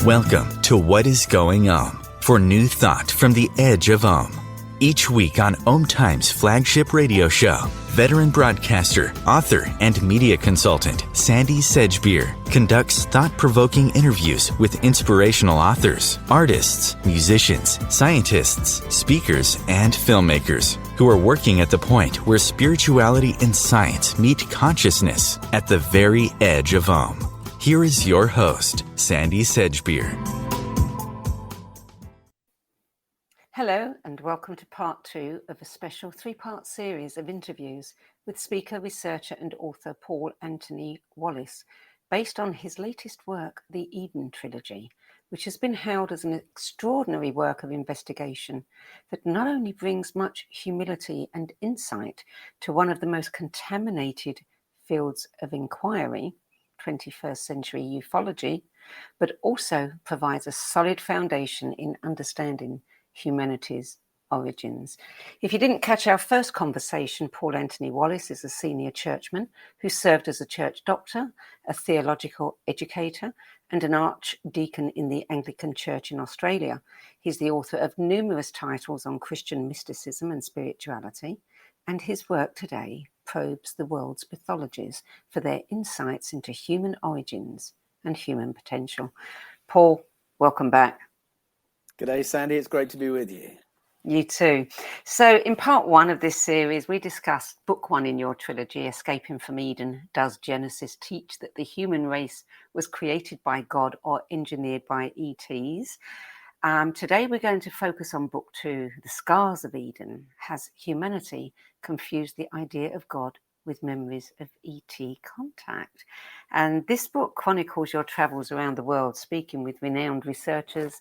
Welcome to What is Going for new thought from the edge of Each week on OMTimes flagship radio show, veteran broadcaster, author, and media consultant Sandie Sedgbeer conducts thought-provoking interviews with inspirational authors, artists, musicians, scientists, speakers, and filmmakers who are working at the point where spirituality and science meet consciousness at the very edge of Here is your host, Sandie Sedgbeer. Hello and welcome to part 2 of a special 3-part series of interviews with speaker, researcher and author Paul Anthony Wallis, based on his latest work, the Eden Trilogy, which has been hailed as an extraordinary work of investigation that not only brings much humility and insight to one of the most contaminated fields of inquiry, 21st century ufology, but also provides a solid foundation in understanding humanity's origins. If you didn't catch our first conversation, Paul Anthony Wallis is a senior churchman who served as a church doctor, a theological educator, and an archdeacon in the Anglican Church in Australia. He's the author of numerous titles on Christian mysticism and spirituality, and his work today probes the world's mythologies for their insights into human origins and human potential. Paul, welcome back. G'day, Sandie. It's great to be with you. You too. So in part 1 of this series, we discussed book 1 in your trilogy, Escaping from Eden. Does Genesis teach that the human race was created by God or engineered by ETs? Today, we're going to focus on book 2, The Scars of Eden. Has humanity confused the idea of God with memories of ET contact? And this book chronicles your travels around the world, speaking with renowned researchers,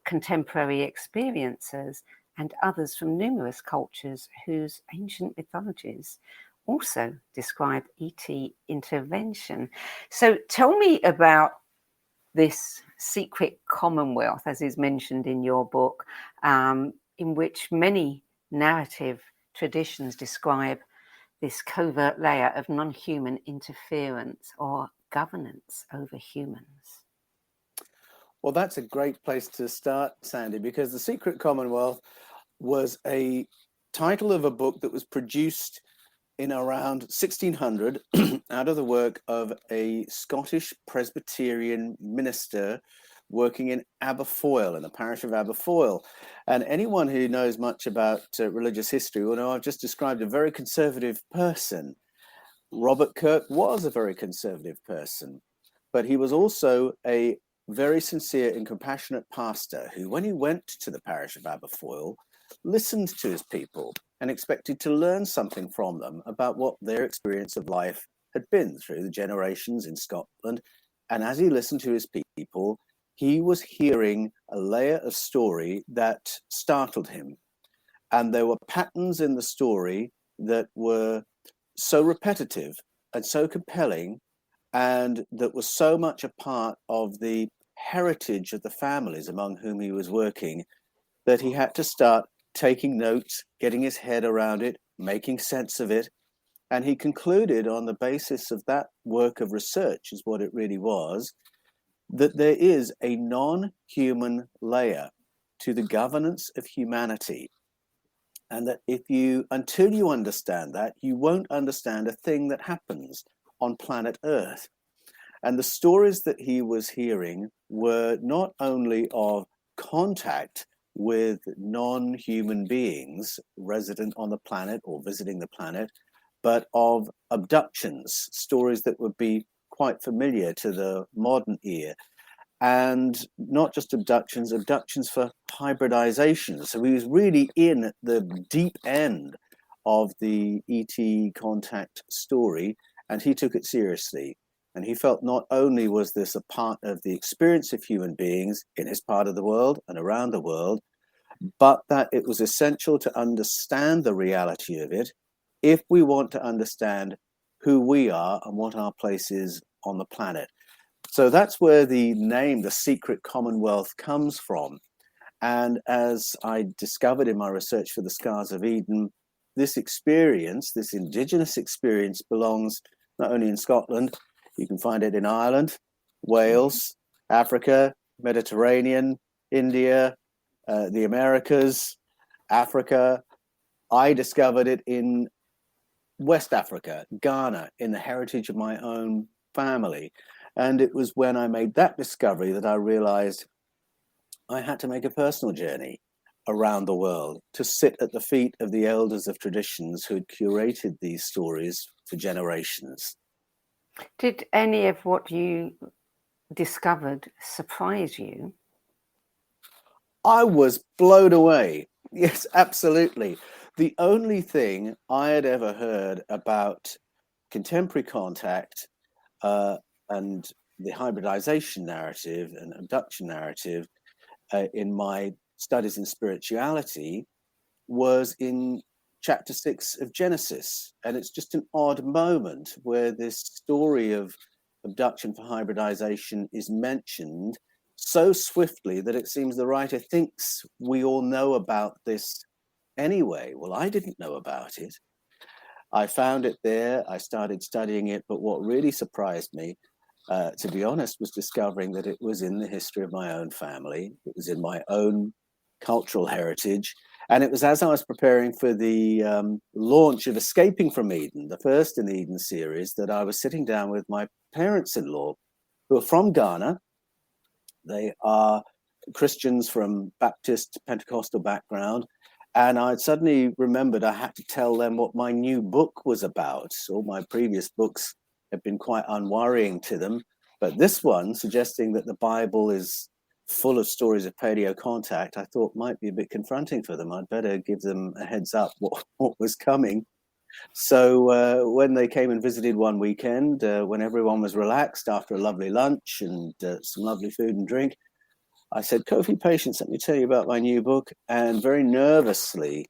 contemporary experiencers, and others from numerous cultures whose ancient mythologies also describe ET intervention. So tell me about this secret commonwealth, as is mentioned in your book, in which many narrative traditions describe this covert layer of non-human interference or governance over humans. Well, that's a great place to start, Sandie, because The Secret Commonwealth was a title of a book that was produced in around 1600 out of the work of a Scottish Presbyterian minister working in Aberfoyle, in the parish of Aberfoyle. And anyone who knows much about religious history will know I've just described a very conservative person. Robert Kirk was a very conservative person, but he was also a very sincere and compassionate pastor who, when he went to the parish of Aberfoyle, listened to his people and expected to learn something from them about what their experience of life had been through the generations in Scotland. And as he listened to his people, he was hearing a layer of story that startled him. And there were patterns in the story that were so repetitive and so compelling, and that was so much a part of the heritage of the families among whom he was working, that he had to start taking notes, getting his head around it, making sense of it. And he concluded, on the basis of that work of research, is what it really was, that there is a non-human layer to the governance of humanity. And that until you understand that, you won't understand a thing that happens on planet Earth. And the stories that he was hearing were not only of contact with non-human beings resident on the planet or visiting the planet, but of abductions, stories that would be quite familiar to the modern ear. And not just abductions for hybridization. So he was really in the deep end of the ET contact story, and he took it seriously. And he felt not only was this a part of the experience of human beings in his part of the world and around the world, but that it was essential to understand the reality of it if we want to understand who we are and what our place is on the planet. So that's where the name, The Secret Commonwealth, comes from. And as I discovered in my research for The Scars of Eden, this experience, this indigenous experience, belongs not only in Scotland, you can find it in Ireland, Wales, Africa, Mediterranean, India, the Americas, Africa. I discovered it in West Africa, Ghana, in the heritage of my own family. And it was when I made that discovery that I realized I had to make a personal journey around the world to sit at the feet of the elders of traditions who had curated these stories for generations. Did any of what you discovered surprise you? I was blown away. Yes, absolutely. The only thing I had ever heard about contemporary contact and the hybridization narrative and abduction narrative in my studies in spirituality was in chapter 6 of Genesis. And it's just an odd moment where this story of abduction for hybridization is mentioned so swiftly that it seems the writer thinks we all know about this anyway. Well, I didn't know about it. I found it there. I started studying it. But what really surprised me, to be honest, was discovering that it was in the history of my own family. It was in my own cultural heritage. And it was as I was preparing for the launch of Escaping from Eden, the first in the Eden series, that I was sitting down with my parents-in-law, who are from Ghana. They are Christians from Baptist Pentecostal background. And I suddenly remembered I had to tell them what my new book was about. All my previous books have been quite unworrying to them. But this one, suggesting that the Bible is full of stories of paleo contact, I thought might be a bit confronting for them. I'd better give them a heads up what was coming. So when they came and visited one weekend, when everyone was relaxed after a lovely lunch and some lovely food and drink, I said, Kofi, patience, let me tell you about my new book, and very nervously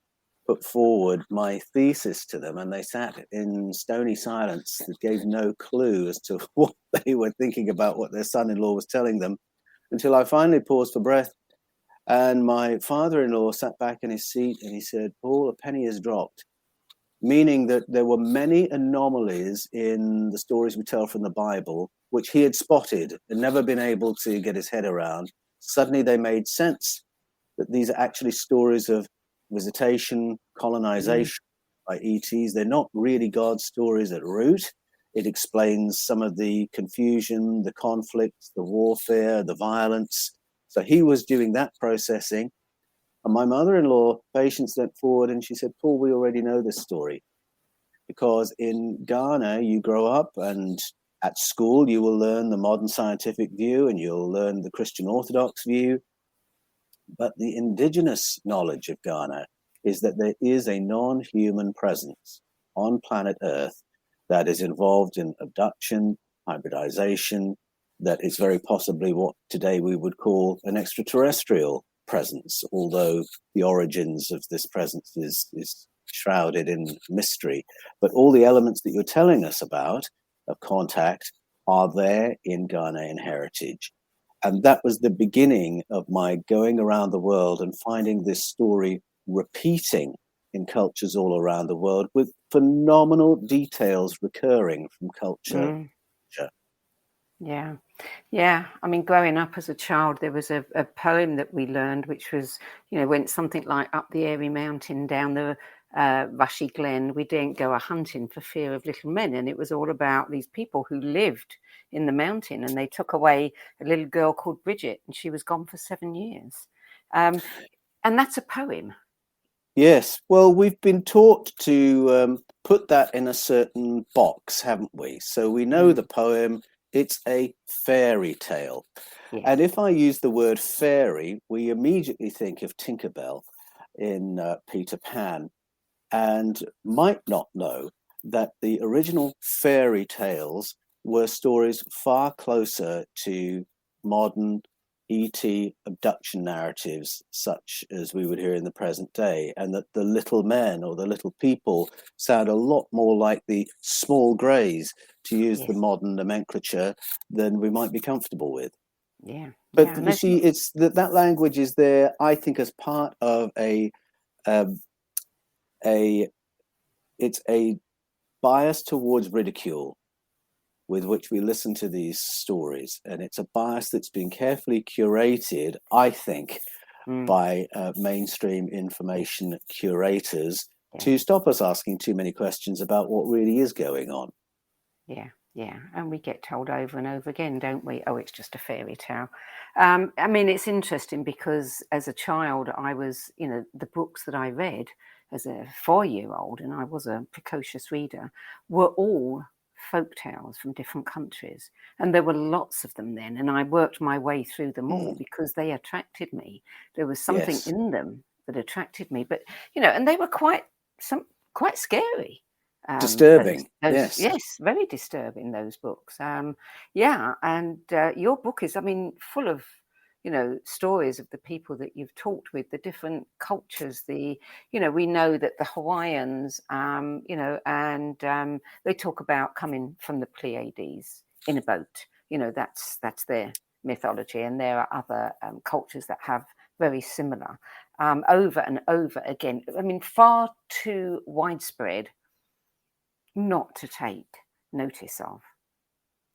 put forward my thesis to them. And they sat in stony silence that gave no clue as to what they were thinking about what their son-in-law was telling them, until I finally paused for breath. And my father-in-law sat back in his seat and he said, Paul, a penny has dropped, meaning that there were many anomalies in the stories we tell from the Bible, which he had spotted and never been able to get his head around. Suddenly they made sense that these are actually stories of visitation, colonization by ETs. They're not really God's stories at root. It explains some of the confusion, the conflict, the warfare, the violence. So he was doing that processing. And my mother-in-law, Patience, went forward and she said, Paul, we already know this story. Because in Ghana, you grow up and at school, you will learn the modern scientific view and you'll learn the Christian Orthodox view. But the indigenous knowledge of Ghana is that there is a non-human presence on planet Earth that is involved in abduction, hybridization, that is very possibly what today we would call an extraterrestrial presence, although the origins of this presence is shrouded in mystery. But all the elements that you're telling us about of contact are there in Ghanaian heritage. And that was the beginning of my going around the world and finding this story repeating in cultures all around the world with phenomenal details recurring from culture. Yeah. Yeah. I mean, growing up as a child, there was a poem that we learned, which was, went something like, up the airy mountain, down the rushy glen, we daren't go a-hunting for fear of little men. And it was all about these people who lived in the mountain, and they took away a little girl called Bridget, and she was gone for 7 years. And that's a poem. Yes. Well, we've been taught to put that in a certain box, haven't we? So we know the poem, it's a fairy tale. Yes. And if I use the word fairy, we immediately think of Tinkerbell in Peter Pan, and might not know that the original fairy tales were stories far closer to modern ET abduction narratives, such as we would hear in the present day, and that the little men or the little people sound a lot more like the small greys, to use the modern nomenclature, than we might be comfortable with. Yeah. But you see, it's that language is there, I think, as part of it's a bias towards ridicule. with which we listen to these stories. And it's a bias that's been carefully curated, I think, by mainstream information curators to stop us asking too many questions about what really is going on. Yeah. And we get told over and over again, don't we? Oh, it's just a fairy tale. I mean, it's interesting because as a child, I was, the books that I read as a 4-year-old, and I was a precocious reader, were all folk tales from different countries. And there were lots of them then. And I worked my way through them all because they attracted me. There was something in them that attracted me. But, and they were quite scary. Disturbing. Yes, very disturbing, those books. And your book is, full of, stories of the people that you've talked with, the different cultures, we know that the Hawaiians, they talk about coming from the Pleiades in a boat. That's their mythology. And there are other cultures that have very similar over and over again. Far too widespread not to take notice of.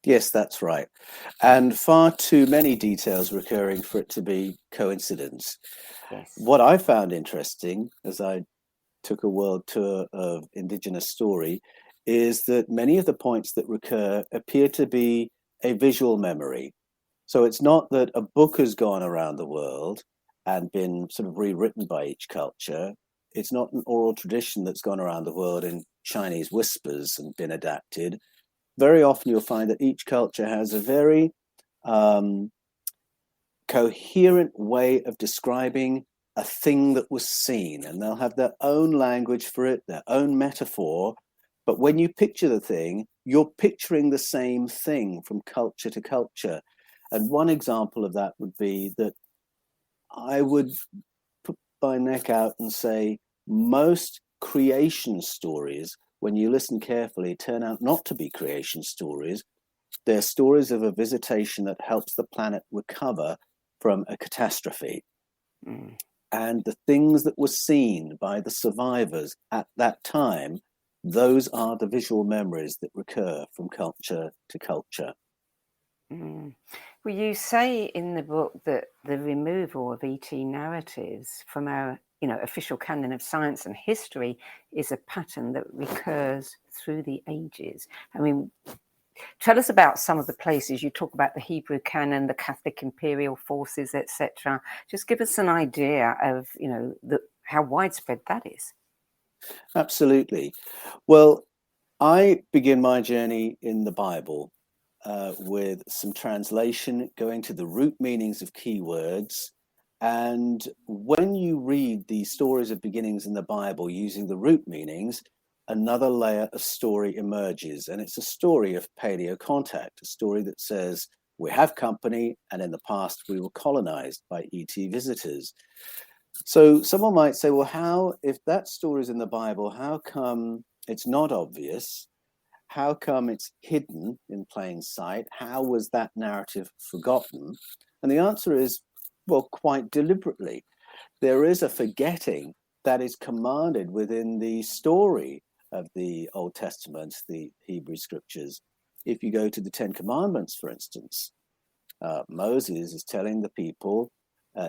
Yes, that's right. And far too many details recurring for it to be coincidence. Yes. What I found interesting as I took a world tour of Indigenous story is that many of the points that recur appear to be a visual memory. So it's not that a book has gone around the world and been sort of rewritten by each culture. It's not an oral tradition that's gone around the world in Chinese whispers and been adapted. Very often you'll find that each culture has a very coherent way of describing a thing that was seen, and they'll have their own language for it, their own metaphor. But when you picture the thing, you're picturing the same thing from culture to culture. And one example of that would be that I would put my neck out and say most creation stories, when you listen carefully, turn out not to be creation stories. They're stories of a visitation that helps the planet recover from a catastrophe. And the things that were seen by the survivors at that time, those are the visual memories that recur from culture to culture. Well, you say in the book that the removal of ET narratives from our official canon of science and history is a pattern that recurs through the ages. Tell us about some of the places you talk about: the Hebrew canon, the Catholic imperial forces, etc. Just give us an idea of, how widespread that is. Absolutely. Well, I begin my journey in the Bible with some translation, going to the root meanings of key words. And when you read the stories of beginnings in the Bible using the root meanings, another layer of story emerges. And it's a story of paleo contact, a story that says we have company, and in the past we were colonized by ET visitors. So someone might say, well, if that story is in the Bible, how come it's not obvious? How come it's hidden in plain sight? How was that narrative forgotten? And the answer is, well, quite deliberately. There is a forgetting that is commanded within the story of the Old Testament, the Hebrew scriptures. If you go to the Ten Commandments, for instance, Moses is telling the people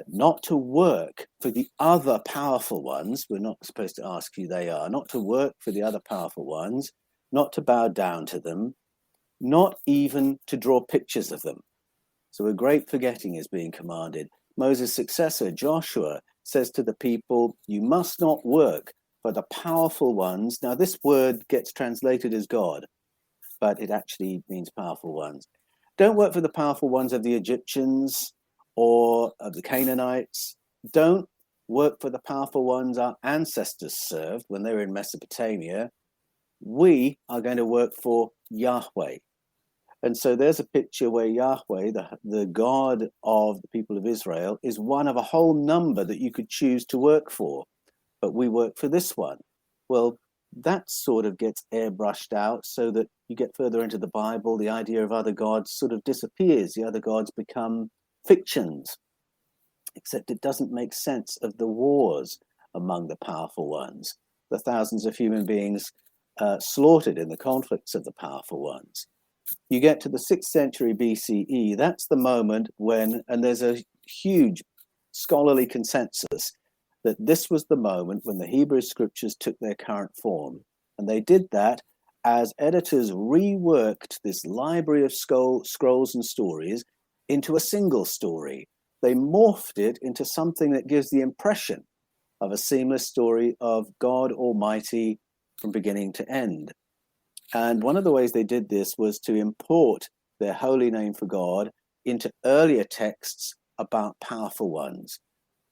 not to work for the other powerful ones. We're not supposed to ask who they are. Not to work for the other powerful ones, not to bow down to them, not even to draw pictures of them. So a great forgetting is being commanded. Moses' successor, Joshua, says to the people, you must not work for the powerful ones. Now, this word gets translated as God, but it actually means powerful ones. Don't work for the powerful ones of the Egyptians or of the Canaanites. Don't work for the powerful ones our ancestors served when they were in Mesopotamia. We are going to work for Yahweh. And so there's a picture where Yahweh, the God of the people of Israel, is one of a whole number that you could choose to work for. But we work for this one. Well, that sort of gets airbrushed out so that you get further into the Bible, the idea of other gods sort of disappears. The other gods become fictions, except it doesn't make sense of the wars among the powerful ones, the thousands of human beings slaughtered in the conflicts of the powerful ones. You get to the 6th century BCE, that's the moment when, and there's a huge scholarly consensus that this was the moment when the Hebrew scriptures took their current form. And they did that as editors reworked this library of scrolls and stories into a single story. They morphed it into something that gives the impression of a seamless story of God Almighty from beginning to end. And one of the ways they did this was to import their holy name for God into earlier texts about powerful ones.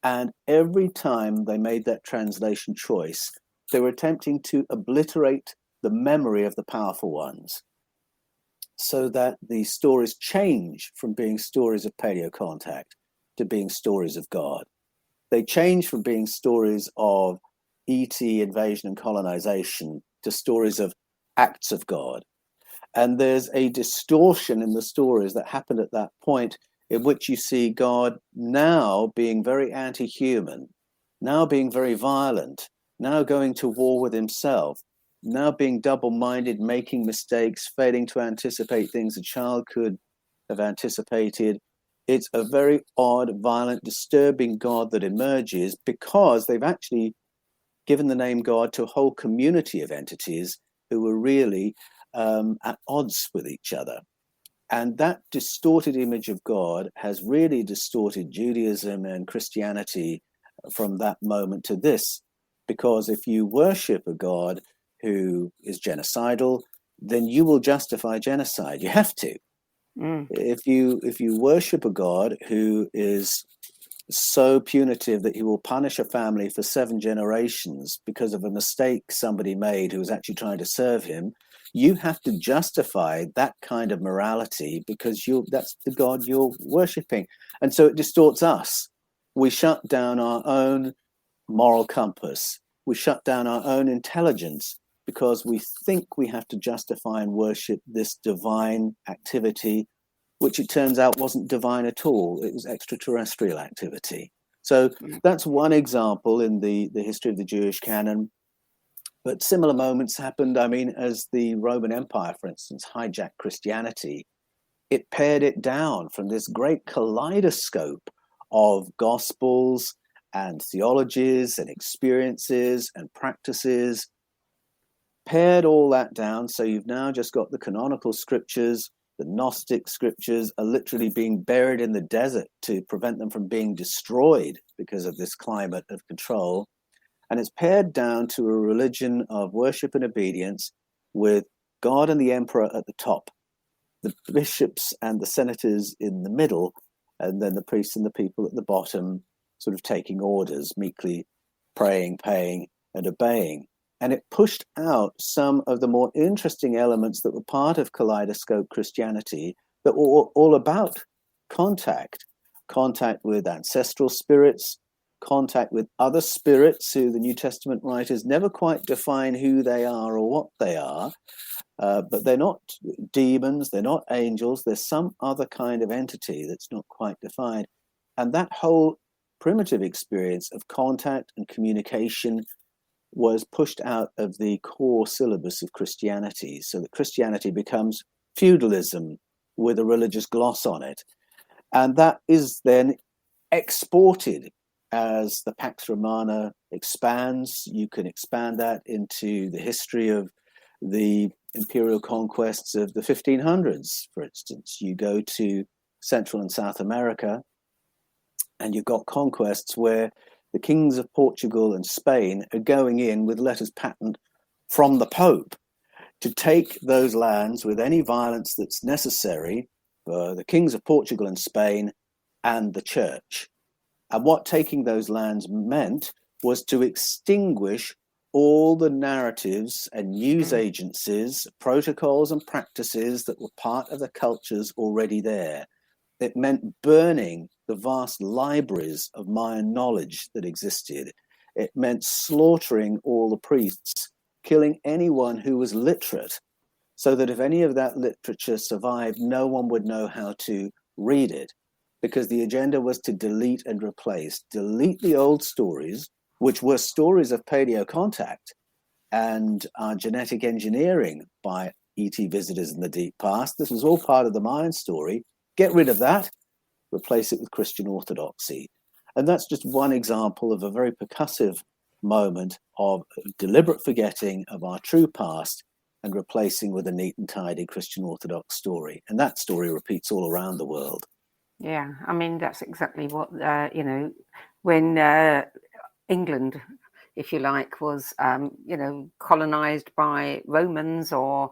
And every time they made that translation choice, they were attempting to obliterate the memory of the powerful ones so that the stories change from being stories of paleocontact to being stories of God. They change from being stories of ET invasion and colonization to stories of acts of God. And there's a distortion in the stories that happened at that point in which you see God now being very anti-human, now being very violent, now going to war with himself, now being double-minded, making mistakes, failing to anticipate things a child could have anticipated. It's a very odd, violent, disturbing God that emerges because they've actually given the name God to a whole community of entities who were really at odds with each other. And that distorted image of God has really distorted Judaism and Christianity from that moment to this. Because if you worship a God who is genocidal, then you will justify genocide. You have to. If you worship a God who is so punitive that he will punish a family for 7 generations because of a mistake somebody made who was actually trying to serve him, you have to justify that kind of morality because that's the God you're worshipping. And so it distorts us. We shut down our own moral compass. We shut down our own intelligence because we think we have to justify and worship this divine activity, which it turns out wasn't divine at all. It was extraterrestrial activity. So that's one example in the history of the Jewish canon. But similar moments happened, as the Roman Empire, for instance, hijacked Christianity. It pared it down from this great kaleidoscope of gospels and theologies and experiences and practices, pared all that down. So you've now just got the canonical scriptures. The Gnostic scriptures are literally being buried in the desert to prevent them from being destroyed because of this climate of control. And it's pared down to a religion of worship and obedience with God and the emperor at the top, the bishops and the senators in the middle, and then the priests and the people at the bottom sort of taking orders, meekly praying, paying, and obeying. And it pushed out some of the more interesting elements that were part of kaleidoscope Christianity that were all about contact with ancestral spirits, contact with other spirits who the New Testament writers never quite define who they are or what they are, but they're not demons, they're not angels, there's some other kind of entity that's not quite defined. And that whole primitive experience of contact and communication was pushed out of the core syllabus of Christianity, so that Christianity becomes feudalism with a religious gloss on it. And that is then exported as the Pax Romana expands. You can expand that into the history of the imperial conquests of the 1500s, for instance. You go to Central and South America, and you've got conquests where the kings of Portugal and Spain are going in with letters patent from the Pope to take those lands with any violence that's necessary for the kings of Portugal and Spain and the church. And what taking those lands meant was to extinguish all the narratives and news agencies, protocols and practices that were part of the cultures already there. It meant burning the vast libraries of Mayan knowledge that existed. It meant slaughtering all the priests, killing anyone who was literate, so that if any of that literature survived, no one would know how to read it, because the agenda was to delete and replace. Delete the old stories, which were stories of paleocontact and genetic engineering by ET visitors in the deep past. This was all part of the Mayan story. Get rid of that, replace it with Christian orthodoxy. And that's just one example of a very percussive moment of deliberate forgetting of our true past and replacing with a neat and tidy Christian Orthodox story. And that story repeats all around the world. Yeah, I mean, that's exactly what, when England, if you like, was, colonized by Romans or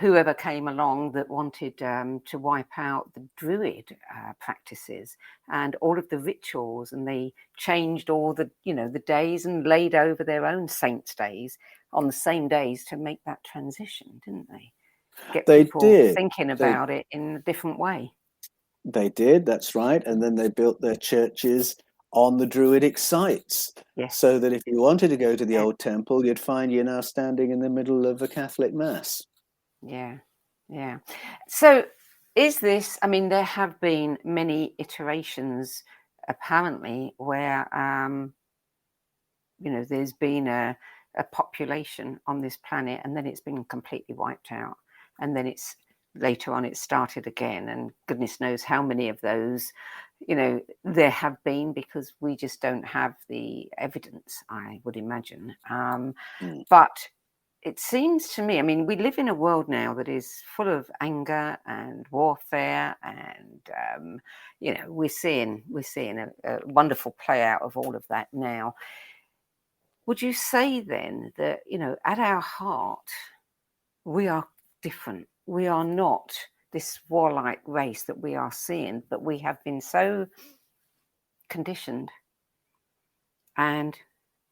whoever came along that wanted to wipe out the Druid practices and all of the rituals, and they changed all the, the days and laid over their own saints' days on the same days to make that transition, didn't they? Get people thinking about it in a different way. They did, that's right. And then they built their churches on the Druidic sites. Yes. So that if you wanted to go to the old temple, you'd find you're now standing in the middle of a Catholic mass. Yeah. So is this, I mean, there have been many iterations apparently where, there's been a population on this planet and then it's been completely wiped out. And then later on it started again, and goodness knows how many of those, there have been, because we just don't have the evidence, I would imagine. But it seems to me, I mean, we live in a world now that is full of anger and warfare, and we're seeing a wonderful play out of all of that now. Would you say then that, at our heart, we are different? We are not this warlike race that we are seeing, but we have been so conditioned and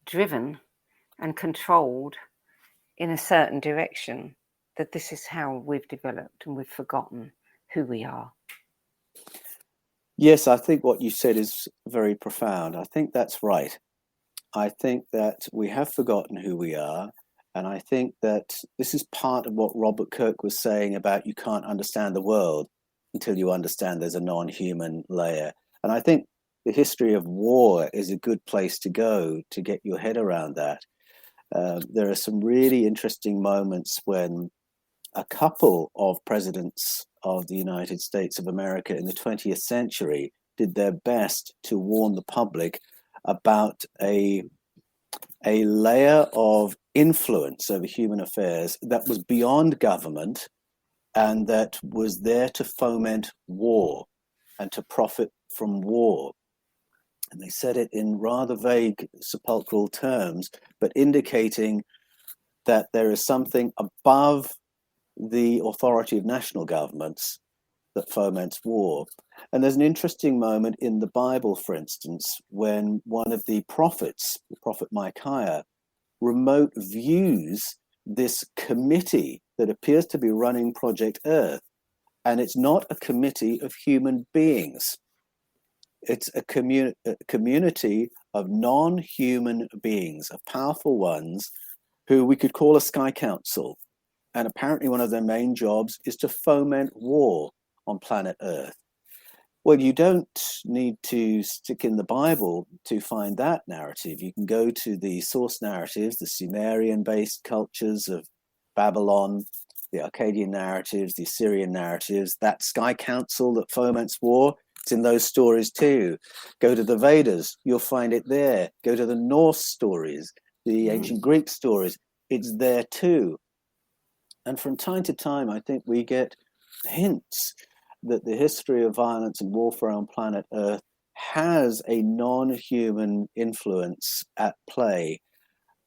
driven and controlled in a certain direction that this is how we've developed, and we've forgotten who we are. Yes, I think what you said is very profound. I think that's right. I think that we have forgotten who we are. And I think that this is part of what Robert Kirk was saying about you can't understand the world until you understand there's a non-human layer. And I think the history of war is a good place to go to get your head around that. There are some really interesting moments when a couple of presidents of the United States of America in the 20th century did their best to warn the public about a layer of influence over human affairs that was beyond government and that was there to foment war and to profit from war. And they said it in rather vague, sepulchral terms, but indicating that there is something above the authority of national governments that foments war. And there's an interesting moment in the Bible, for instance, when one of the prophets, the prophet Micaiah, remote views this committee that appears to be running Project Earth. And it's not a committee of human beings. It's a community of non-human beings, of powerful ones who we could call a sky council. And apparently one of their main jobs is to foment war on planet Earth. Well, you don't need to stick in the Bible to find that narrative. You can go to the source narratives, the Sumerian-based cultures of Babylon, the Akkadian narratives, the Assyrian narratives, that sky council that foments war, it's in those stories too. Go to the Vedas, you'll find it there. Go to the Norse stories, the ancient Greek stories, it's there too. And from time to time, I think we get hints that the history of violence and warfare on planet Earth has a non-human influence at play.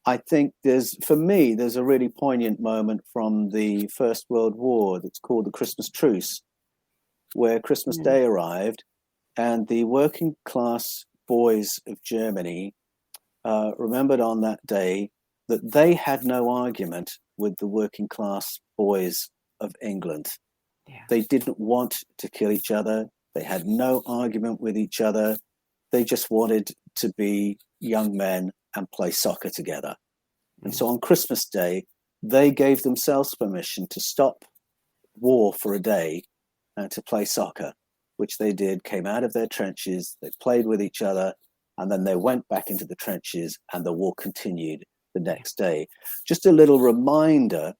I think there's a really poignant moment from the First World War that's called the Christmas Truce, where Christmas Day arrived and the working class boys of Germany remembered on that day that they had no argument with the working class boys of England. Yeah. They didn't want to kill each other. They had no argument with each other. They just wanted to be young men and play soccer together. And so on Christmas Day, they gave themselves permission to stop war for a day and to play soccer, which they did, came out of their trenches, they played with each other, and then they went back into the trenches and the war continued the next day. Just a little reminder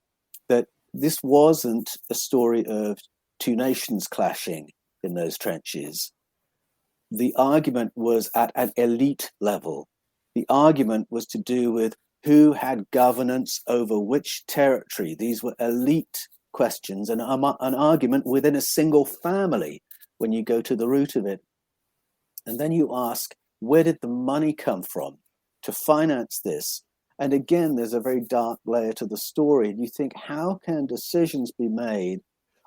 that this wasn't a story of two nations clashing in those trenches. The argument was at an elite level. The argument was to do with who had governance over which territory. These were elite questions, and an argument within a single family when you go to the root of it. And then you ask, where did the money come from to finance this? And again, there's a very dark layer to the story. And you think, how can decisions be made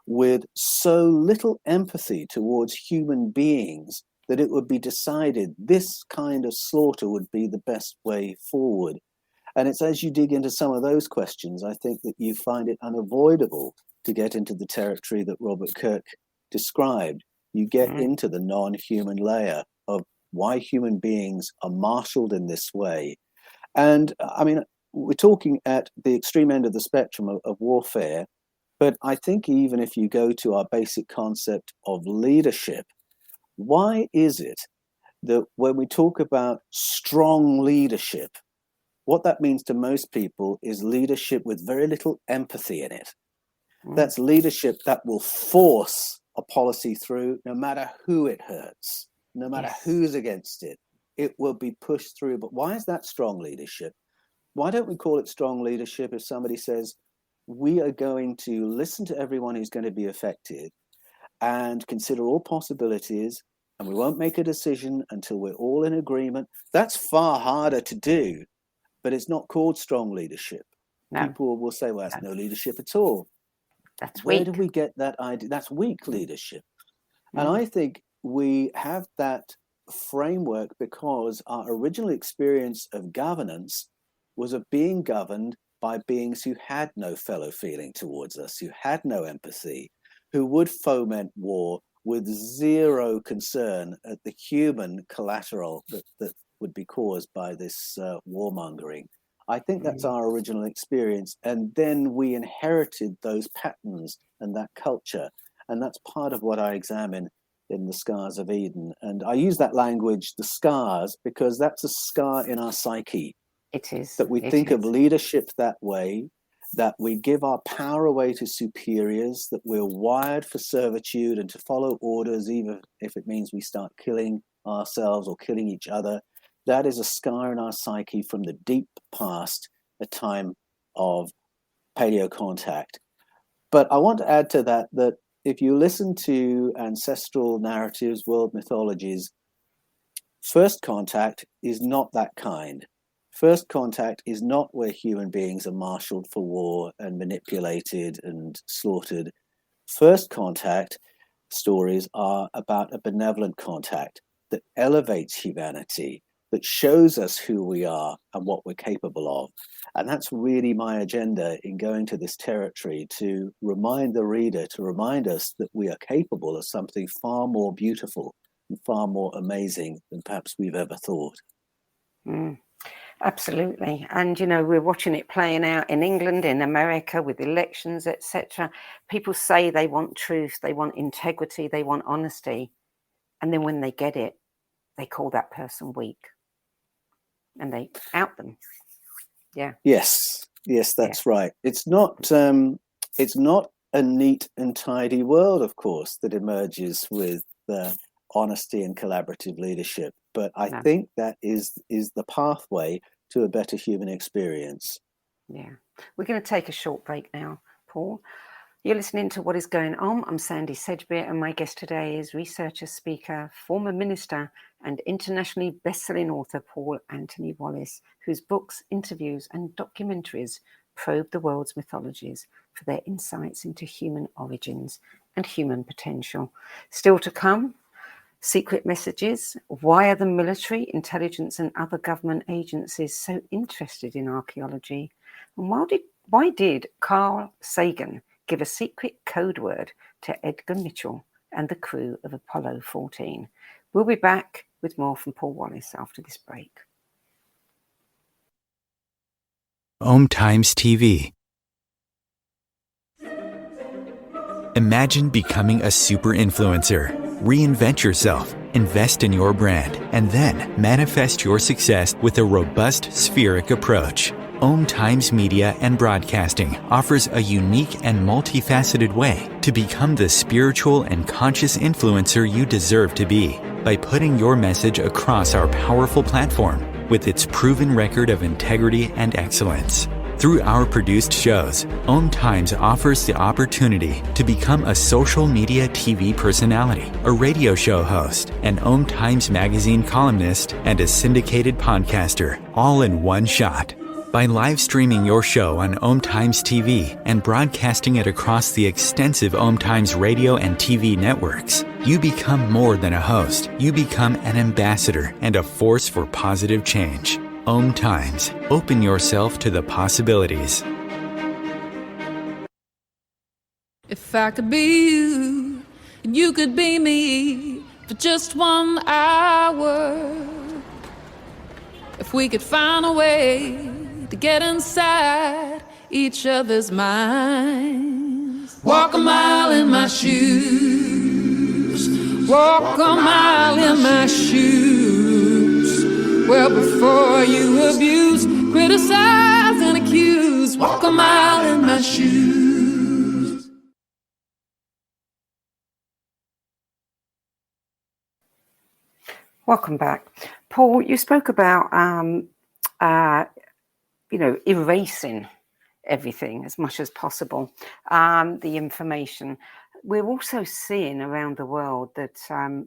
with so little empathy towards human beings that it would be decided this kind of slaughter would be the best way forward? And it's as you dig into some of those questions, I think that you find it unavoidable to get into the territory that Robert Kirk described. You get into the non-human layer of why human beings are marshaled in this way. And I mean, we're talking at the extreme end of the spectrum of warfare, but I think even if you go to our basic concept of leadership, why is it that when we talk about strong leadership, what that means to most people is leadership with very little empathy in it? That's leadership that will force a policy through no matter who it hurts, no matter who's against it. It will be pushed through. But why is that strong leadership? Why don't we call it strong leadership if somebody says, we are going to listen to everyone who's going to be affected and consider all possibilities, and we won't make a decision until we're all in agreement? That's far harder to do, but it's not called strong leadership. No. People will say, well, that's no leadership at all. That's weak. Where do we get that idea? That's weak leadership. And I think we have that framework because our original experience of governance was of being governed by beings who had no fellow feeling towards us, who had no empathy, who would foment war with zero concern at the human collateral that would be caused by this warmongering. I think that's our original experience. And then we inherited those patterns and that culture. And that's part of what I examine in The Scars of Eden. And I use that language, the scars, because that's a scar in our psyche. It is. That we think of leadership that way, that we give our power away to superiors, that we're wired for servitude and to follow orders, even if it means we start killing ourselves or killing each other. That is a scar in our psyche from the deep past, a time of paleo contact. But I want to add to that if you listen to ancestral narratives, world mythologies, first contact is not that kind. First contact is not where human beings are marshaled for war and manipulated and slaughtered. First contact stories are about a benevolent contact that elevates humanity, that shows us who we are and what we're capable of. And that's really my agenda in going to this territory, to remind the reader, to remind us that we are capable of something far more beautiful and far more amazing than perhaps we've ever thought. Absolutely. And, we're watching it playing out in England, in America, with elections, etc. People say they want truth, they want integrity, they want honesty. And then when they get it, they call that person weak. And they out them. Yeah. Yes, that's right. It's not a neat and tidy world, of course, that emerges with honesty and collaborative leadership. But I think that is the pathway to a better human experience. Yeah. We're going to take a short break now, Paul. You're listening to What is Going On. I'm Sandie Sedgbeer, and my guest today is researcher, speaker, former minister, and internationally best-selling author Paul Anthony Wallis, whose books, interviews, and documentaries probe the world's mythologies for their insights into human origins and human potential. Still to come, secret messages. Why are the military, intelligence, and other government agencies so interested in archaeology? And why did Carl Sagan give a secret code word to Edgar Mitchell and the crew of Apollo 14? We'll be back with more from Paul Wallis after this break. OMTimes TV. Imagine becoming a super influencer. Reinvent yourself, invest in your brand, and then manifest your success with a robust spheric approach. OMTimes Media and Broadcasting offers a unique and multifaceted way to become the spiritual and conscious influencer you deserve to be by putting your message across our powerful platform with its proven record of integrity and excellence. Through our produced shows, OMTimes offers the opportunity to become a social media TV personality, a radio show host, an OMTimes magazine columnist, and a syndicated podcaster, all in one shot. By live streaming your show on OMTimes TV and broadcasting it across the extensive OMTimes radio and TV networks, you become more than a host. You become an ambassador and a force for positive change. OMTimes. Open yourself to the possibilities. If I could be you, and you could be me for just 1 hour. If we could find a way to get inside each other's minds. Walk a mile in my shoes. Walk a mile in my shoes. Well, before you abuse, criticize and accuse. Walk a mile in my shoes. Welcome back. Paul, you spoke about erasing everything as much as possible, the information. We're also seeing around the world that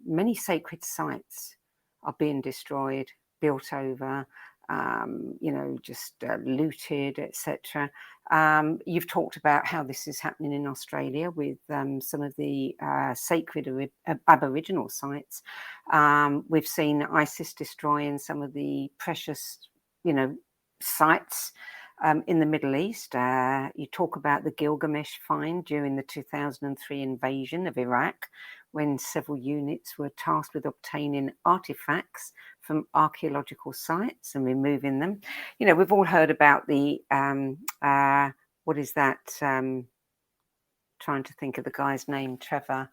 many sacred sites are being destroyed, built over, looted, etc. You've talked about how this is happening in Australia with some of the sacred Aboriginal sites. We've seen ISIS destroying some of the precious, sites in the Middle East. You talk about the Gilgamesh find during the 2003 invasion of Iraq, when several units were tasked with obtaining artifacts from archaeological sites and removing them. We've all heard about the what is that? Trying to think of the guy's name, Trevor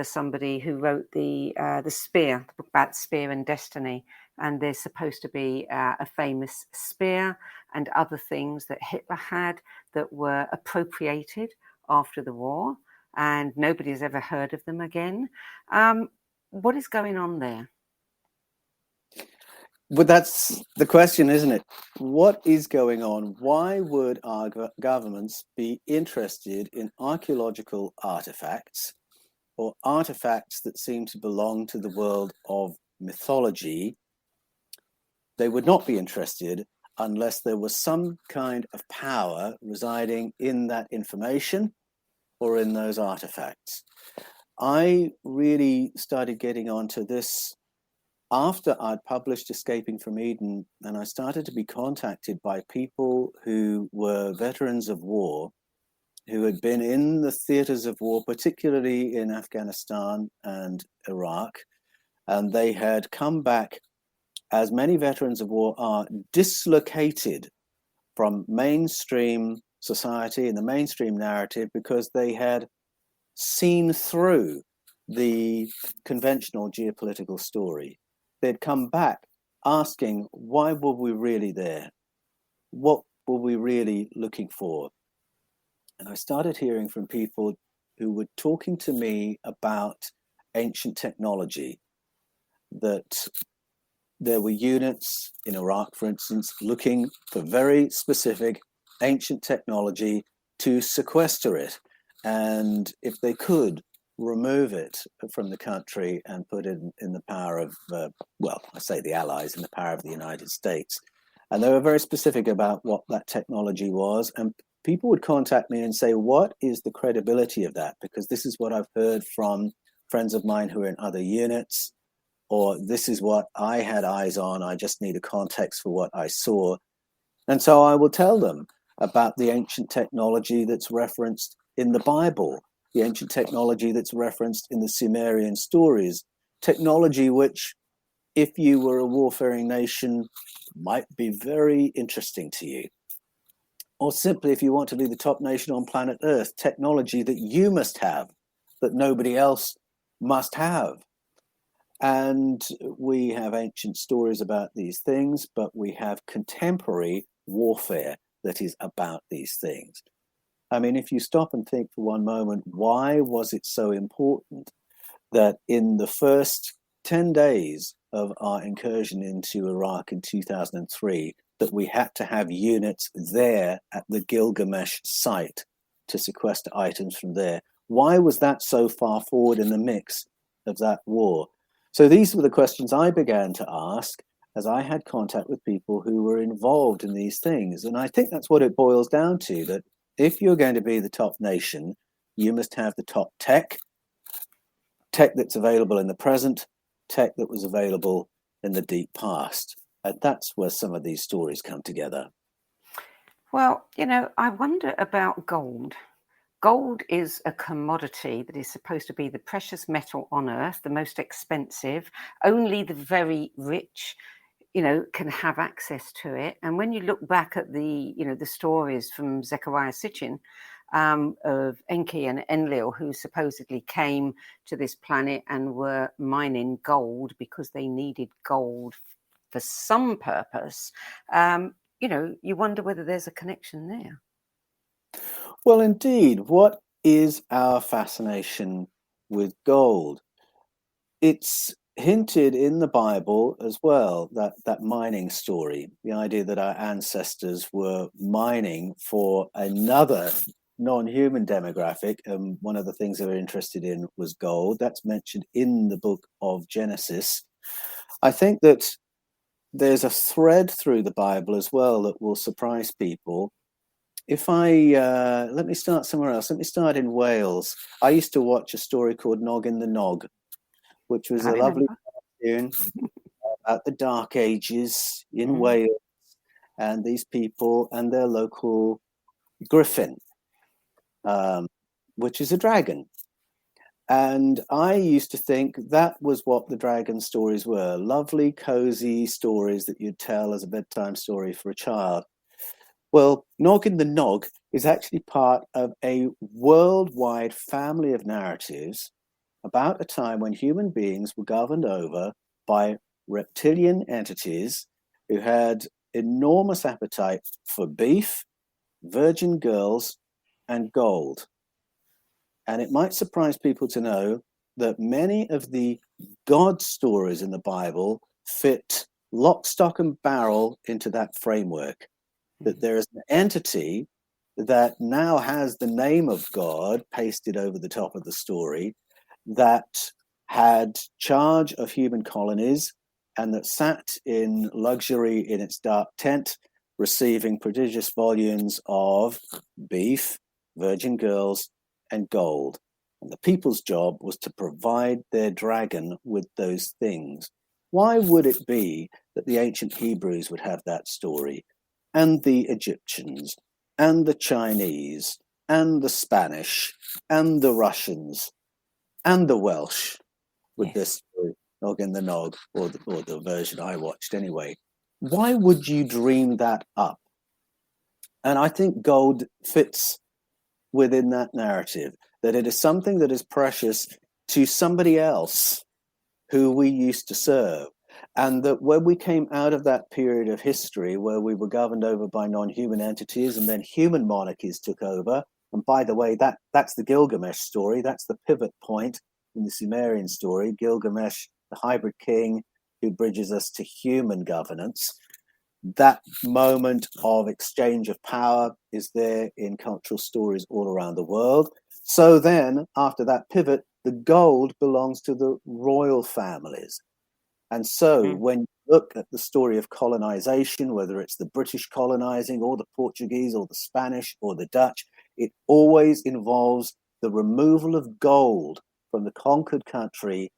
somebody who wrote the Spear, the book about Spear and Destiny. And there's supposed to be a famous spear and other things that Hitler had that were appropriated after the war, and nobody's ever heard of them again. What is going on there? But that's the question, isn't it? What is going on? Why would our governments be interested in archaeological artifacts or artifacts that seem to belong to the world of mythology? They would not be interested unless there was some kind of power residing in that information or in those artifacts. I really started getting onto this after I'd published Escaping from Eden, and I started to be contacted by people who were veterans of war, who had been in the theaters of war, particularly in Afghanistan and Iraq, and they had come back, as many veterans of war are, dislocated from mainstream society and the mainstream narrative because they had seen through the conventional geopolitical story. They'd come back asking, why were we really there? What were we really looking for? And I started hearing from people who were talking to me about ancient technology, that there were units in Iraq, for instance, looking for very specific ancient technology to sequester it. And if they could, remove it from the country and put it in the power of, I say the Allies, in the power of the United States. And they were very specific about what that technology was. And people would contact me and say, what is the credibility of that? Because this is what I've heard from friends of mine who are in other units, or this is what I had eyes on. I just need a context for what I saw. And so I will tell them about the ancient technology that's referenced in the Bible, the ancient technology that's referenced in the Sumerian stories, technology which, if you were a warfaring nation, might be very interesting to you. Or simply, if you want to be the top nation on planet Earth, technology that you must have, that nobody else must have. And we have ancient stories about these things, but we have contemporary warfare that is about these things. I mean, if you stop and think for one moment, why was it so important that in the first 10 days of our incursion into Iraq in 2003, that we had to have units there at the Gilgamesh site to sequester items from there? Why was that so far forward in the mix of that war? So these were the questions I began to ask as I had contact with people who were involved in these things. And I think that's what it boils down to, that if you're going to be the top nation, you must have the top tech that's available in the present, tech that was available in the deep past. And that's where some of these stories come together. Well, I wonder about gold. Gold is a commodity that is supposed to be the precious metal on earth, the most expensive. Only the very rich, can have access to it. And when you look back at the stories from Zecharia Sitchin of Enki and Enlil, who supposedly came to this planet and were mining gold because they needed gold for some purpose, you wonder whether there's a connection there. Well, indeed, what is our fascination with gold? It's hinted in the Bible as well, that mining story, the idea that our ancestors were mining for another non-human demographic. And one of the things they were interested in was gold. That's mentioned in the book of Genesis. I think that there's a thread through the Bible as well that will surprise people. If let me start somewhere else. Let me start in Wales. I used to watch a story called Nog in the Nog, which was a lovely cartoon about the Dark Ages in Wales and these people and their local griffin, which is a dragon. And I used to think that was what the dragon stories were, lovely, cozy stories that you'd tell as a bedtime story for a child. Well, Nog in the Nog is actually part of a worldwide family of narratives about a time when human beings were governed over by reptilian entities who had enormous appetite for beef, virgin girls, and gold. And it might surprise people to know that many of the God stories in the Bible fit lock, stock, and barrel into that framework. That there is an entity that now has the name of God pasted over the top of the story, that had charge of human colonies and that sat in luxury in its dark tent, receiving prodigious volumes of beef, virgin girls, and gold. And the people's job was to provide their dragon with those things. Why would it be that the ancient Hebrews would have that story, and the Egyptians, and the Chinese, and the Spanish, and the Russians, and the Welsh with this Nog in the Nog, or the version I watched anyway? Why would you dream that up? And I think gold fits within that narrative, that it is something that is precious to somebody else who we used to serve. And that when we came out of that period of history where we were governed over by non-human entities and then human monarchies took over, and by the way, that's the Gilgamesh story, that's the pivot point in the Sumerian story, Gilgamesh, the hybrid king who bridges us to human governance. That moment of exchange of power is there in cultural stories all around the world. So then, after that pivot, the gold belongs to the royal families. And so when you look at the story of colonization, whether it's the British colonizing or the Portuguese or the Spanish or the Dutch, it always involves the removal of gold from the conquered country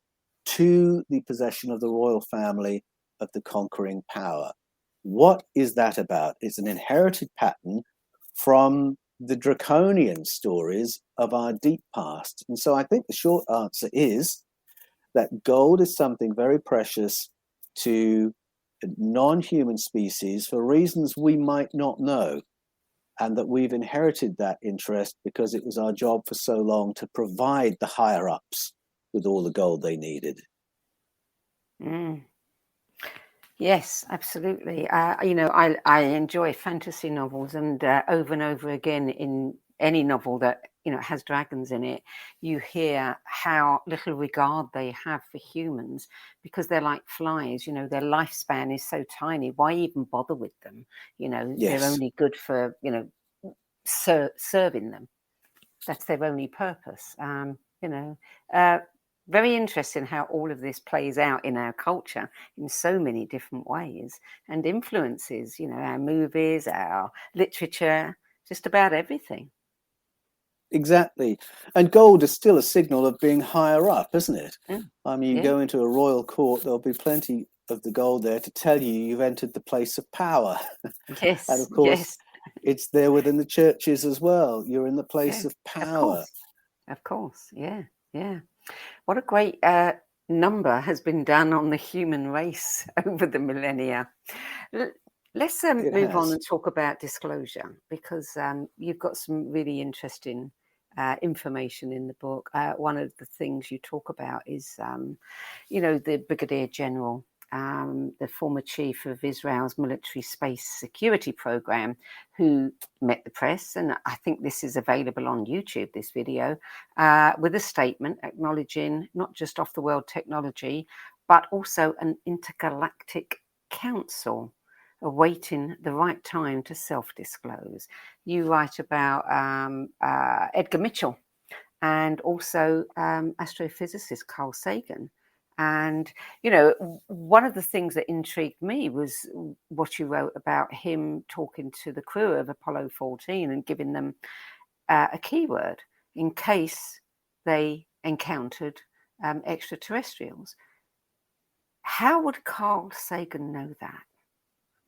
to the possession of the royal family of the conquering power. What is that about? It's an inherited pattern from the draconian stories of our deep past. And so I think the short answer is that gold is something very precious to non-human species for reasons we might not know, and that we've inherited that interest because it was our job for so long to provide the higher-ups with all the gold they needed. Yes, absolutely. I enjoy fantasy novels, and over again in any novel that has dragons in it, you hear how little regard they have for humans because they're like flies. Their lifespan is so tiny. Why even bother with them? They're Yes, only good for serving them. That's their only purpose. Uh, very interesting how all of this plays out in our culture in so many different ways and influences, our movies, our literature, just about everything. exactly. And gold is still a signal of being higher up, isn't it? Mm, I mean, you yeah. go into a royal court, there'll be plenty of the gold there to tell you you've entered the place of power. And Yes. of course, Yes. it's there within the churches as well. You're in the place Yeah. of Of power. course. Of course. Yeah. Yeah. What a great number has been done on the human race over the millennia. L- Let's It move on has. and talk about disclosure because you've got some really interesting information in the book. One of the things you talk about is, the Brigadier General, the former chief of Israel's military space security program, who met the press, and I think this is available on YouTube, this video, with a statement acknowledging not just off the world technology, but also an intergalactic council awaiting the right time to self-disclose. You write about Edgar Mitchell and also astrophysicist Carl Sagan. And, one of the things that intrigued me was what you wrote about him talking to the crew of Apollo 14 and giving them a keyword in case they encountered extraterrestrials. How would Carl Sagan know that?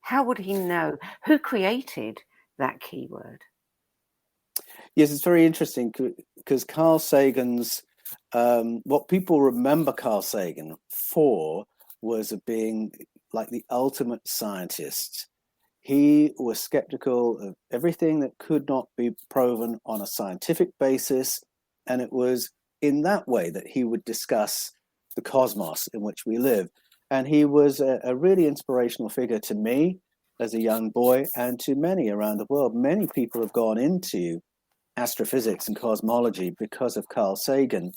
How would he know? Who created that keyword? Yes, it's very interesting because Carl Sagan's, what people remember Carl Sagan for was of being like the ultimate scientist. He was skeptical of everything that could not be proven on a scientific basis. And it was in that way that he would discuss the cosmos in which we live. And he was a really inspirational figure to me as a young boy and to many around the world. Many people have gone into astrophysics and cosmology because of Carl Sagan.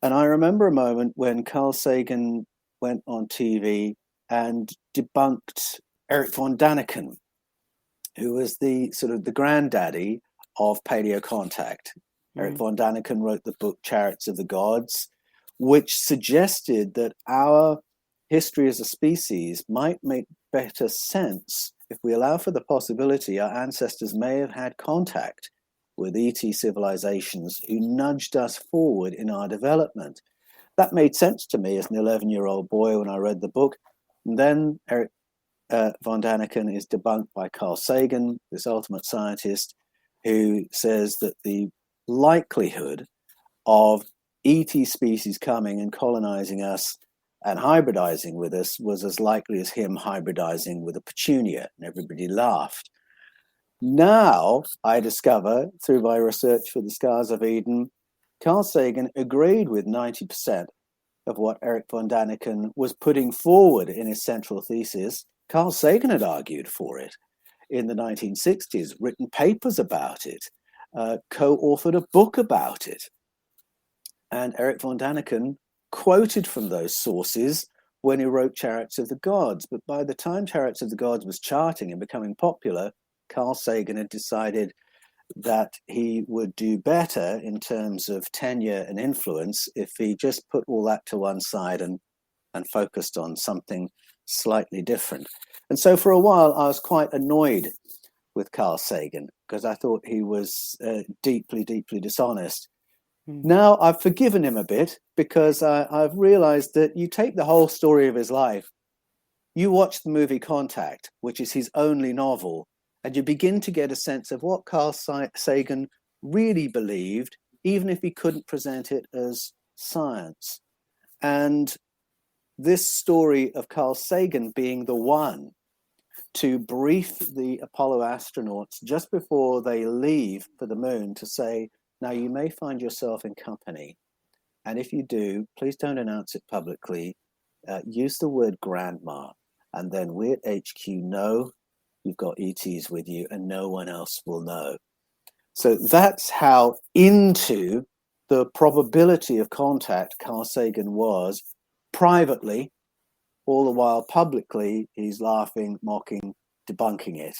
And I remember a moment when Carl Sagan went on TV and debunked Eric von Daniken, who was the sort of the granddaddy of paleo contact. Eric von Daniken wrote the book Chariots of the Gods, which suggested that our history as a species might make better sense if we allow for the possibility our ancestors may have had contact with ET civilizations who nudged us forward in our development. That made sense to me as an 11-year-old boy when I read the book. And then Eric von Daniken is debunked by Carl Sagan, this ultimate scientist, who says that the likelihood of ET species coming and colonizing us and hybridizing with us was as likely as him hybridizing with a petunia, and everybody laughed. Now I discover, through my research for the Scars of Eden, Carl Sagan agreed with 90% of what Eric von Daniken was putting forward in his central thesis. Carl Sagan had argued for it in the 1960s, written papers about it, co-authored a book about it. And Eric von Daniken quoted from those sources when he wrote Chariots of the Gods. But by the time Chariots of the Gods was charting and becoming popular, Carl Sagan had decided that he would do better in terms of tenure and influence if he just put all that to one side and focused on something slightly different. And so for a while, I was quite annoyed with Carl Sagan because I thought he was deeply, deeply dishonest. Now I've forgiven him a bit because I've realized that you take the whole story of his life, you watch the movie Contact, which is his only novel, and you begin to get a sense of what Carl Sagan really believed, even if he couldn't present it as science. And this story of Carl Sagan being the one to brief the Apollo astronauts just before they leave for the moon to say, now you may find yourself in company. And if you do, please don't announce it publicly. Use the word grandma. And then we at HQ know you've got ETs with you and no one else will know. So that's how into the probability of contact Carl Sagan was privately. All the while publicly, he's laughing, mocking, debunking it.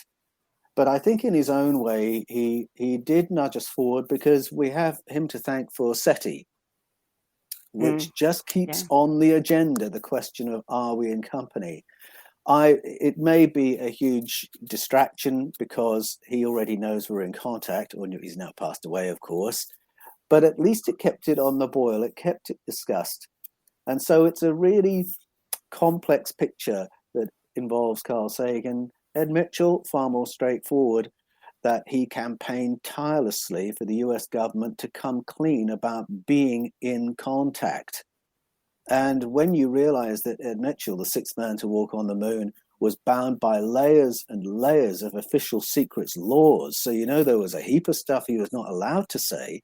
But I think in his own way, he did nudge us forward, because we have him to thank for SETI, which just keeps on the agenda the question of, are we in company? It may be a huge distraction because he already knows we're in contact, or he's now passed away, of course, but at least it kept it on the boil, it kept it discussed. And so it's a really complex picture that involves Carl Sagan. Ed Mitchell, far more straightforward, that he campaigned tirelessly for the US government to come clean about being in contact. And when you realize that Ed Mitchell, the sixth man to walk on the moon, was bound by layers and layers of official secrets laws, so you know there was a heap of stuff he was not allowed to say,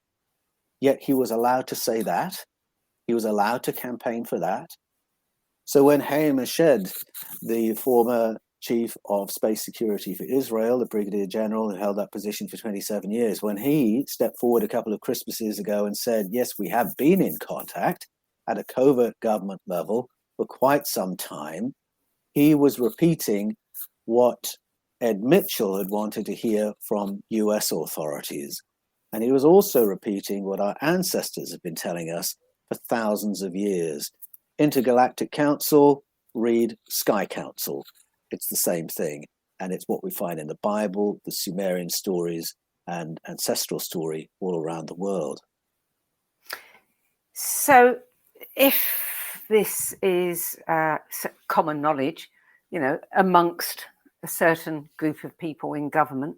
yet he was allowed to say that. He was allowed to campaign for that. So when Hayam Eshed, the former chief of space security for Israel, the brigadier general who held that position for 27 years, when he stepped forward a couple of Christmases ago and said, yes, we have been in contact at a covert government level for quite some time, he was repeating what Ed Mitchell had wanted to hear from US authorities. And he was also repeating what our ancestors have been telling us for thousands of years. Intergalactic Council, read Sky Council. It's the same thing. And it's what we find in the Bible, the Sumerian stories, and ancestral story all around the world. So if this is common knowledge, you know, amongst a certain group of people in government,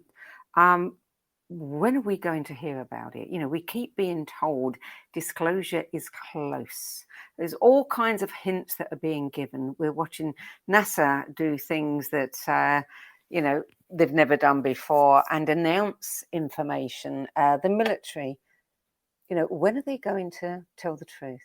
when are we going to hear about it? You know, we keep being told disclosure is close. There's all kinds of hints that are being given. We're watching NASA do things that, you know, they've never done before and announce information. The military, you know, when are they going to tell the truth?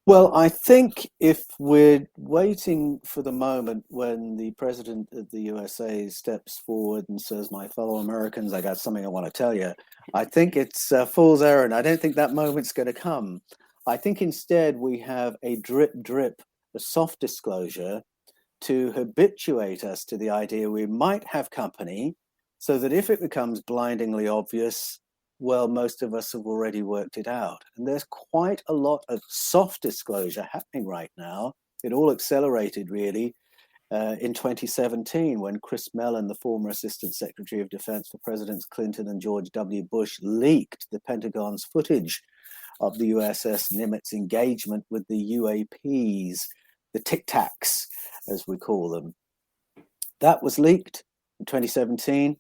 Well, I think if we're waiting for the moment when the president of the USA steps forward and says, my fellow Americans, I got something I want to tell you, I think it's a fool's errand. I don't think that moment's going to come. I think instead we have a drip, a soft disclosure to habituate us to the idea we might have company, so that if it becomes blindingly obvious, well, most of us have already worked it out. And there's quite a lot of soft disclosure happening right now. It all accelerated, really, in 2017, when Chris Mellon, the former Assistant Secretary of Defense for Presidents Clinton and George W. Bush, leaked the Pentagon's footage of the USS Nimitz engagement with the UAPs, the Tic Tacs, as we call them. That was leaked in 2017.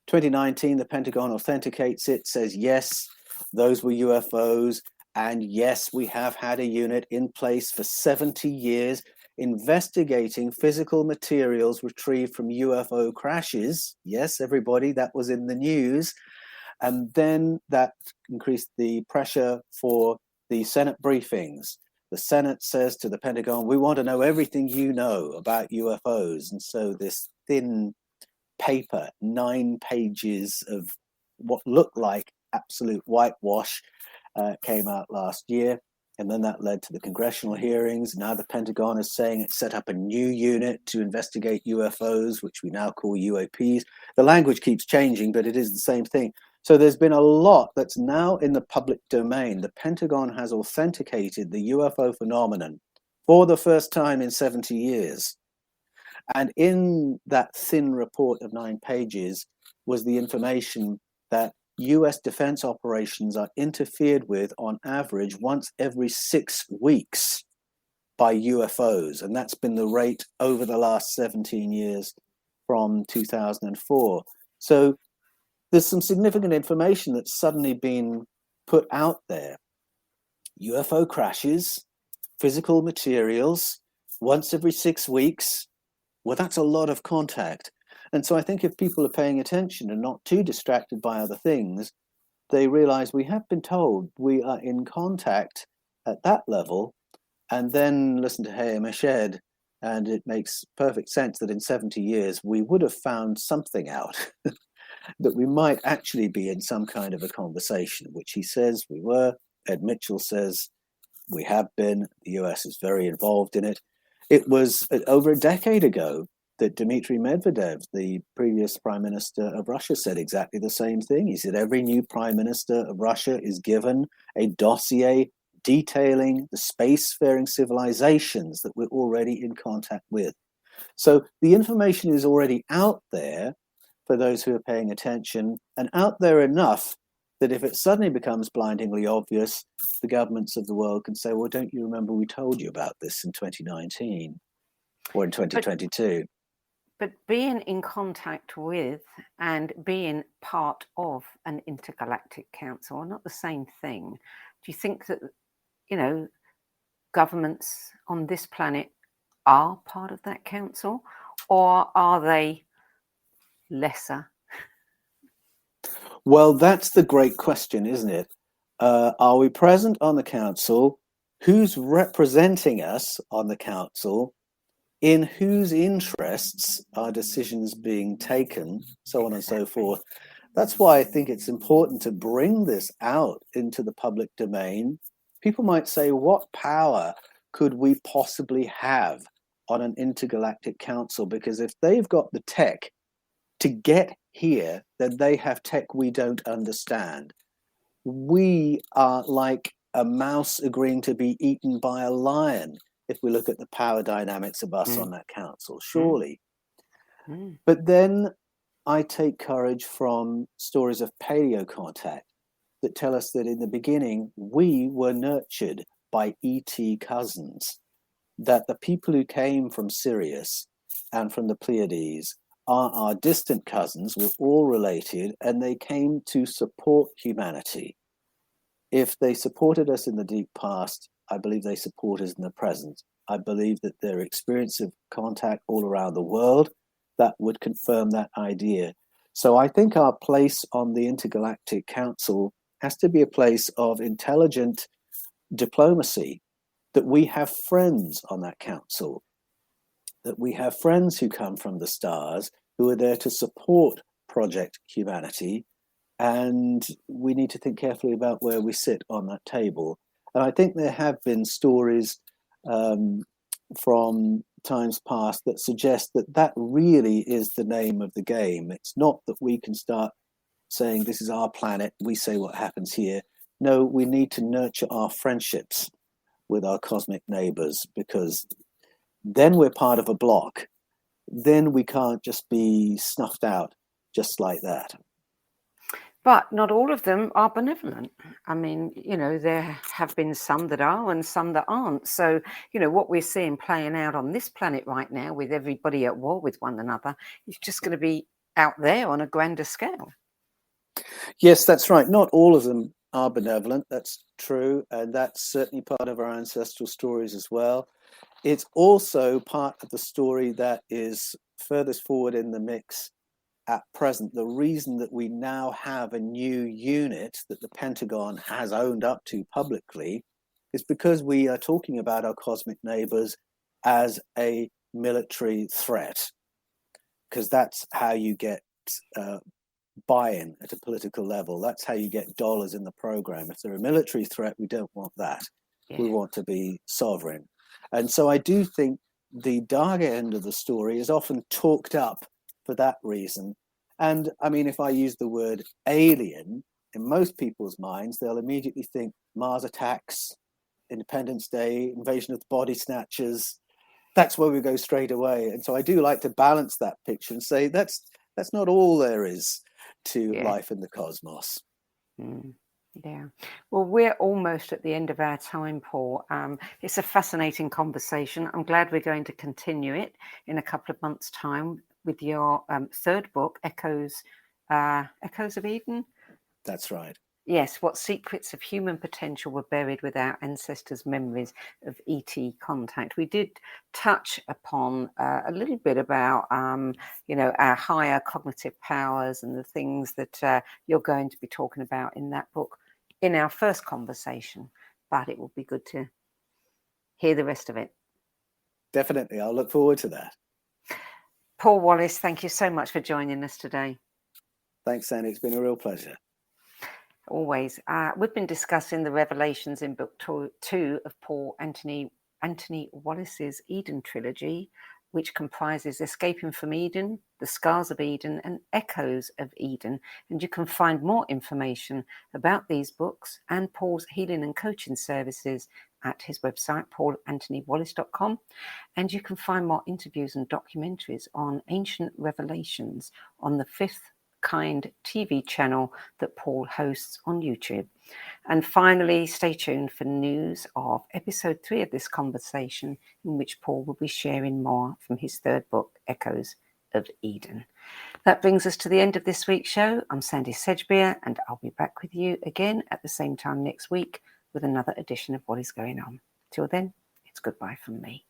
2019, the Pentagon authenticates it, says, yes, those were UFOs. And yes, we have had a unit in place for 70 years investigating physical materials retrieved from UFO crashes. Yes, everybody, that was in the news. And then that increased the pressure for the Senate briefings. The Senate says to the Pentagon, we want to know everything you know about UFOs. And so this thin paper, 9 pages of what looked like absolute whitewash, came out last year. And then that led to the congressional hearings. Now the Pentagon is saying it set up a new unit to investigate UFOs, which we now call UAPs. The language keeps changing, but it is the same thing. So there's been a lot that's now in the public domain. The Pentagon has authenticated the UFO phenomenon for the first time in 70 years. And in that thin report of 9 pages was the information that US defense operations are interfered with on average once every 6 weeks by UFOs. And that's been the rate over the last 17 years from 2004. So there's some significant information that's suddenly been put out there. UFO crashes, physical materials, once every 6 weeks. Well, that's a lot of contact. And so I think if people are paying attention and not too distracted by other things, they realize we have been told we are in contact at that level. And then listen to Hayam Eshed And it makes perfect sense that in 70 years, we would have found something out that we might actually be in some kind of a conversation, which he says we were. Ed Mitchell says we have been. The US is very involved in it. It was over a decade ago that Dmitry Medvedev, the previous prime minister of Russia, said exactly the same thing. He said every new prime minister of Russia is given a dossier detailing the spacefaring civilizations that we're already in contact with. So the information is already out there for those who are paying attention, and out there enough that if it suddenly becomes blindingly obvious, the governments of the world can say, well, don't you remember we told you about this in 2019 or in 2022? But being in contact with and being part of an intergalactic council are not the same thing. Do you think that, governments on this planet are part of that council, or are they lesser? Well, that's the great question, isn't it? Are we present on the council? Who's representing us on the council? In whose interests are decisions being taken? So on and so forth. That's why I think it's important to bring this out into the public domain. People might say, what power could we possibly have on an intergalactic council? Because if they've got the tech to get here, then they have tech we don't understand. We are like a mouse agreeing to be eaten by a lion if we look at the power dynamics of us on that council, surely. But then I take courage from stories of paleo contact that tell us that in the beginning, we were nurtured by ET cousins, that the people who came from Sirius and from the Pleiades are our distant cousins. We're all related, and they came to support humanity. If they supported us in the deep past, I believe they support us in the present. I believe that their experience of contact all around the world, that would confirm that idea. So I think our place on the Intergalactic Council has to be a place of intelligent diplomacy, that we have friends on that council, that we have friends who come from the stars who are there to support Project Humanity, and we need to think carefully about where we sit on that table. And I think there have been stories from times past that suggest that that really is the name of the game. It's not that we can start saying this is our planet, we say what happens here. No, we need to nurture our friendships with our cosmic neighbors, because then we're part of a block. Then we can't just be snuffed out just like that. But not all of them are benevolent. I mean, there have been some that are and some that aren't. So, what we're seeing playing out on this planet right now with everybody at war with one another is just going to be out there on a grander scale. Yes, that's right. Not all of them are benevolent. That's true. And that's certainly part of our ancestral stories as well. It's also part of the story that is furthest forward in the mix at present. The reason that we now have a new unit that the Pentagon has owned up to publicly is because we are talking about our cosmic neighbors as a military threat, because that's how you get buy-in at a political level. That's how you get dollars in the program. If they're a military threat, we don't want that. Yeah. We want to be sovereign. And so I do think the dark end of the story is often talked up for that reason. And I mean, if I use the word alien, in most people's minds, they'll immediately think Mars attacks, Independence Day, invasion of the body snatchers. That's where we go straight away. And so I do like to balance that picture and say that's not all there is to life in the cosmos. Yeah. Well, we're almost at the end of our time, Paul. It's a fascinating conversation. I'm glad we're going to continue it in a couple of months' time with your third book, Echoes of Eden. That's right. Yes, what secrets of human potential were buried with our ancestors' memories of ET contact. We did touch upon a little bit about, our higher cognitive powers and the things that you're going to be talking about in that book in our first conversation, but it will be good to hear the rest of it. Definitely. I'll look forward to that. Paul Wallis, thank you so much for joining us today. Thanks, Sandie. It's been a real pleasure. Always. We've been discussing the revelations in book 2 of Paul Anthony Wallis's Eden Trilogy, which comprises Escaping from Eden, The Scars of Eden, and Echoes of Eden. And you can find more information about these books and Paul's healing and coaching services at his website, paulanthonywallis.com. And you can find more interviews and documentaries on ancient revelations on the Fifth Kind TV channel that Paul hosts on YouTube. And finally, stay tuned for news of episode 3 of this conversation, in which Paul will be sharing more from his third book, Echoes of Eden. That brings us to the end of this week's show. I'm Sandie Sedgbeer, and I'll be back with you again at the same time next week with another edition of What is Going On. Till then, it's goodbye from me.